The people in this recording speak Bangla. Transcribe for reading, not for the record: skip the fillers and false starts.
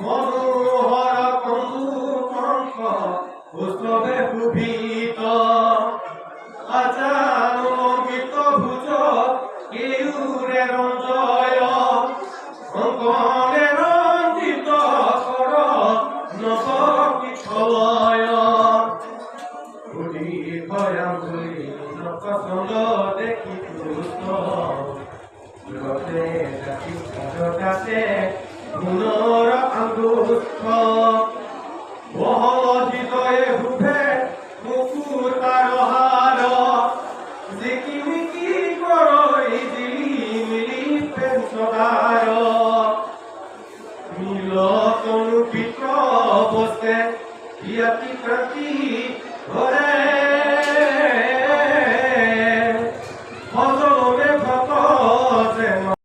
মনোহর কন্দুকঙ্ক উৎসবে শুভিত আচানুগীত ভুজ কেউরে রঞ্জয় অঙ্কনে রঞ্জিত কর নবকিছলয় ঘুরি ভয়াঙ্গুলি নকসঙ্গ দেখি পুষ্ট জগতে জাতি জগতে গুণৰ আঙ্গুষ্ঠ বহল হৃদয়ে শুভে মুকুতাৰ হার জিকিমিকি কৰৈ জিলি মিলি পেঞ্চদাৰ